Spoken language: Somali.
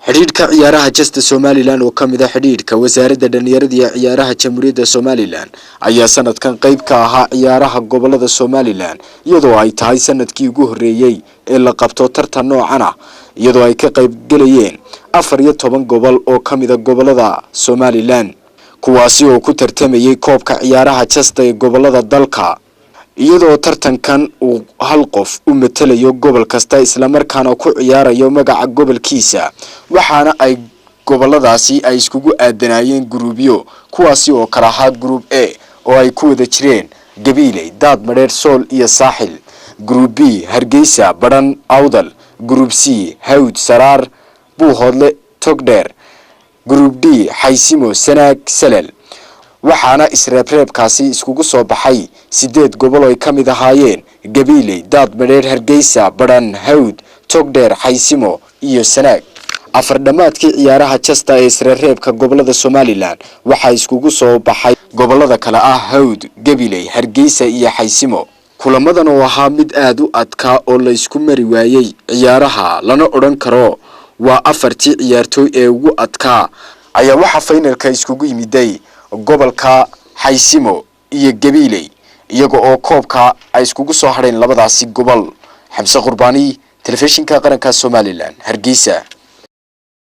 xidhiidhka ciyaaraha Jasta Somaliland oo kamid ah xidhiidhka wasaaradda dhalinyarada iyo ciyaaraha Jamhuuriyadda Somaliland ayaa sanadkan qayb ka ahaa ciyaaraha gobolada Somaliland iyadoo ay tahay sanadkii ugu horeeyay ee la qabto tartan noocan ah iyadoo ay ka qayb galayeen 14 gobol oo kamid ah gobolada Somaliland kuwaasi oo ku tartamayay koobka ciyaaraha Jasta ee gobolada dalka iyadoo tartankan uu hal qof u matalayo gobol kasta isla markaana ku ciyaarayo magaca gobolkiisa waxaana ay goboladaasi ay iskugu aadanayeen gruubyo kuwaasi oo kala ahaa group A oo ay ku wada jireen Gabiley, Daadmareer, Sool iyo Saaxil, group B Hargeysa, Baran, Awdal, group C Hawd, Saraar, Buuhoodle, Togdheer, group D Xaysimo, Sanaag, Salal waxaana isreebreebkaasi iskugu soo baxay 8 gobol oo ka mid ahaayeen Gabiley, Daadmareer, Hargeysa, Baran, Hawd, Togdheer, Xaysimo iyo Sanaag. afar dhamaadkii ciyaaraha Jasta ee isreebreebka gobolada Somaliland waxa iskugu soo baxay gobolada kala ah Hawd, Gabiley, Hargeysa iyo Xaysimo. kulamadan oo ahaa mid aad u adkaa oo la isku mari waayay ciyaaraha lana oran karo waa afartii ciyaartooy ee ugu adkaa ayaa waxa finalka iskugu yimiday gobolka Xaysimo iyo Gabiley iyaga oo koobka ay iskugu soo hareen labadaasi gobol. Xamse Qurbaani, telefishinka qaranka Somaliland, Hargeysa.